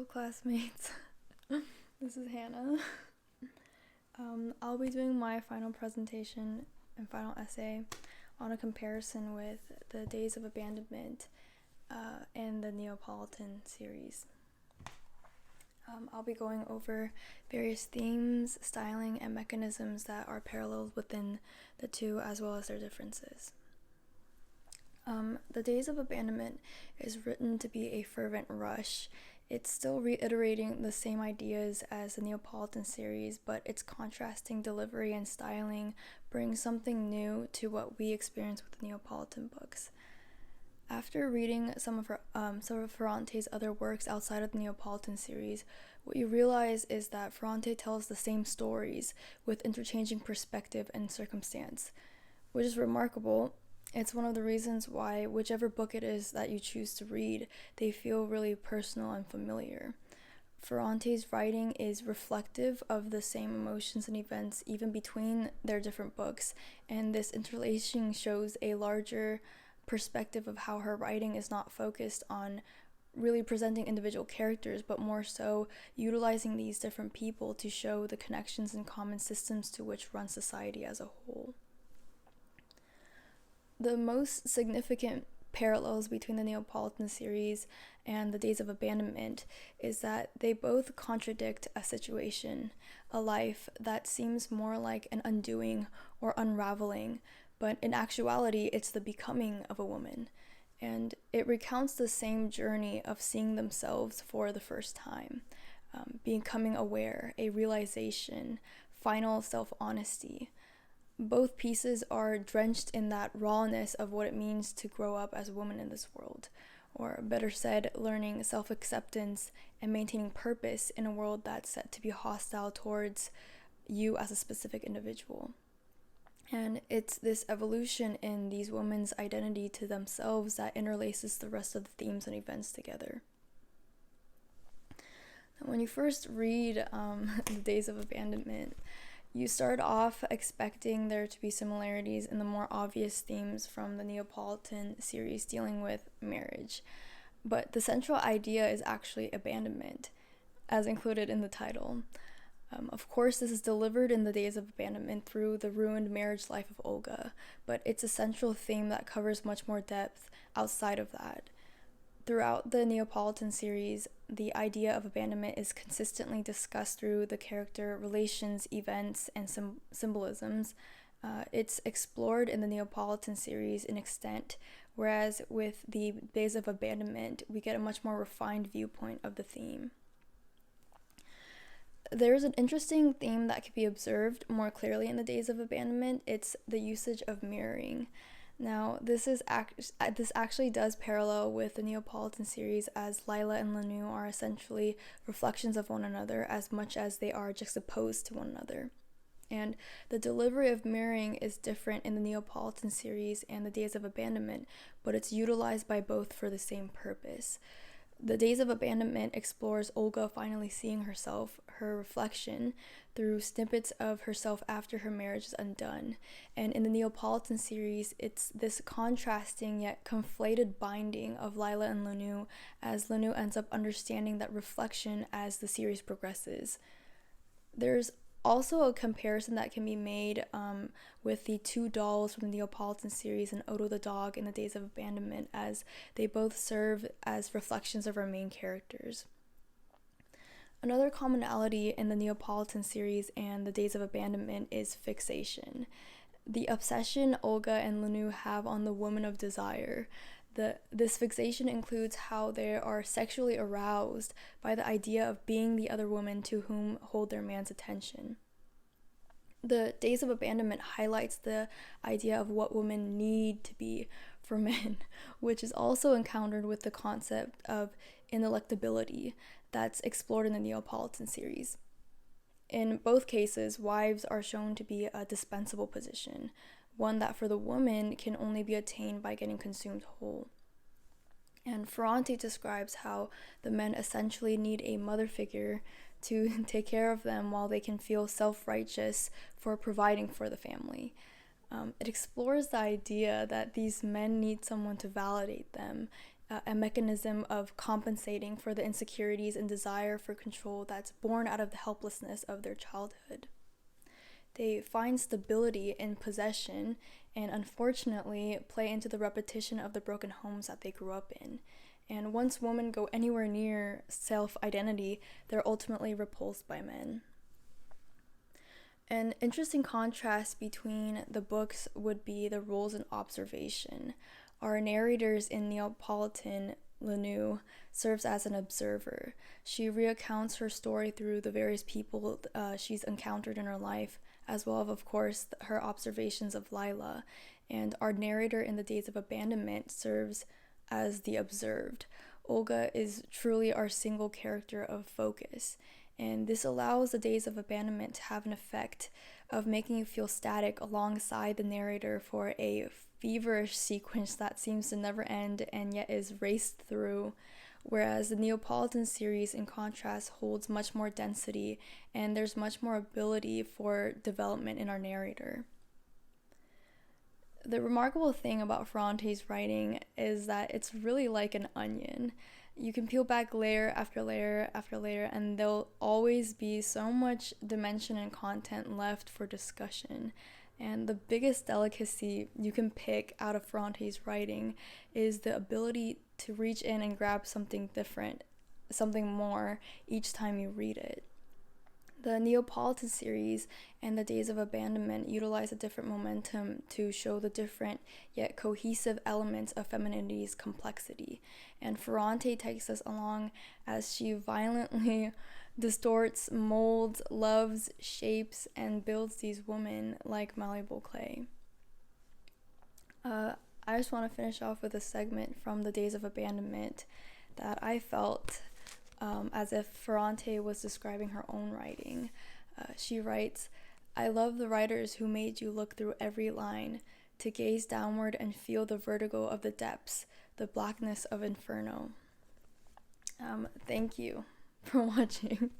Hello, classmates. This is Hannah. I'll be doing my final presentation and final essay on a comparison with the Days of Abandonment and the Neapolitan series. I'll be going over various themes, styling, and mechanisms that are parallels within the two as well as their differences. The Days of Abandonment is written to be a fervent rush. It's still reiterating the same ideas as the Neapolitan series, but its contrasting delivery and styling brings something new to what we experience with the Neapolitan books. After reading some of Ferrante's other works outside of the Neapolitan series, what you realize is that Ferrante tells the same stories with interchanging perspective and circumstance, which is remarkable. It's one of the reasons why whichever book it is that you choose to read, they feel really personal and familiar. Ferrante's writing is reflective of the same emotions and events even between their different books, and this interlacing shows a larger perspective of how her writing is not focused on really presenting individual characters, but more so utilizing these different people to show the connections and common systems to which run society as a whole. The most significant parallels between the Neapolitan series and the Days of Abandonment is that they both contradict a situation, a life that seems more like an undoing or unraveling, but in actuality it's the becoming of a woman, and it recounts the same journey of seeing themselves for the first time, becoming aware, a realization, final self-honesty. Both pieces are drenched in that rawness of what it means to grow up as a woman in this world, or better said, learning self-acceptance and maintaining purpose in a world that's set to be hostile towards you as a specific individual. And it's this evolution in these women's identity to themselves that interlaces the rest of the themes and events together. Now, when you first read The Days of Abandonment, you start off expecting there to be similarities in the more obvious themes from the Neapolitan series dealing with marriage, but the central idea is actually abandonment, as included in the title. Of course, this is delivered in the Days of Abandonment through the ruined marriage life of Olga, but it's a central theme that covers much more depth outside of that. Throughout the Neapolitan series, the idea of abandonment is consistently discussed through the character relations, events, and symbolisms. It's explored in the Neapolitan series in extent, whereas with the Days of Abandonment, we get a much more refined viewpoint of the theme. There's an interesting theme that can be observed more clearly in the Days of Abandonment. It's the usage of mirroring. Now, this actually does parallel with the Neapolitan series, as Lila and Lanu are essentially reflections of one another as much as they are juxtaposed to one another. And the delivery of mirroring is different in the Neapolitan series and the Days of Abandonment, but it's utilized by both for the same purpose. The Days of Abandonment explores Olga finally seeing herself, her reflection, through snippets of herself after her marriage is undone. And in the Neapolitan series, it's this contrasting yet conflated binding of Lila and Lanu, as Lanu ends up understanding that reflection as the series progresses. There's also a comparison that can be made with the two dolls from the Neapolitan series and Odo the dog in the Days of Abandonment, as they both serve as reflections of our main characters. Another commonality in the Neapolitan series and the Days of Abandonment is fixation. The obsession Olga and Lanu have on the woman of desire. This fixation includes how they are sexually aroused by the idea of being the other woman to whom hold their man's attention. The Days of Abandonment highlights the idea of what women need to be for men, which is also encountered with the concept of ineluctability that's explored in the Neapolitan series. In both cases, wives are shown to be a dispensable position, one that for the woman can only be attained by getting consumed whole. And Ferrante describes how the men essentially need a mother figure to take care of them while they can feel self-righteous for providing for the family. It explores the idea that these men need someone to validate them, a mechanism of compensating for the insecurities and desire for control that's born out of the helplessness of their childhood. They find stability in possession and unfortunately play into the repetition of the broken homes that they grew up in. And once women go anywhere near self-identity, they're ultimately repulsed by men. An interesting contrast between the books would be the roles in observation. Our narrators in Neapolitan, Lanu serves as an observer. She recounts her story through the various people she's encountered in her life, as well as, of course, her observations of Lila. And our narrator in the Days of Abandonment serves as the observed. Olga is truly our single character of focus, and this allows the Days of Abandonment to have an effect of making you feel static alongside the narrator for a feverish sequence that seems to never end and yet is raced through, whereas the Neapolitan series, in contrast, holds much more density and there's much more ability for development in our narrator. The remarkable thing about Ferrante's writing is that it's really like an onion. You can peel back layer after layer after layer, and there'll always be so much dimension and content left for discussion. And the biggest delicacy you can pick out of Ferrante's writing is the ability to reach in and grab something different, something more each time you read it. The Neapolitan series and the Days of Abandonment utilize a different momentum to show the different yet cohesive elements of femininity's complexity. And Ferrante takes us along as she violently distorts, molds, loves, shapes, and builds these women like malleable clay. I just want to finish off with a segment from the Days of Abandonment that I felt as if Ferrante was describing her own writing. She writes, "I love the writers who made you look through every line, to gaze downward and feel the vertigo of the depths, the blackness of inferno." Thank you for watching.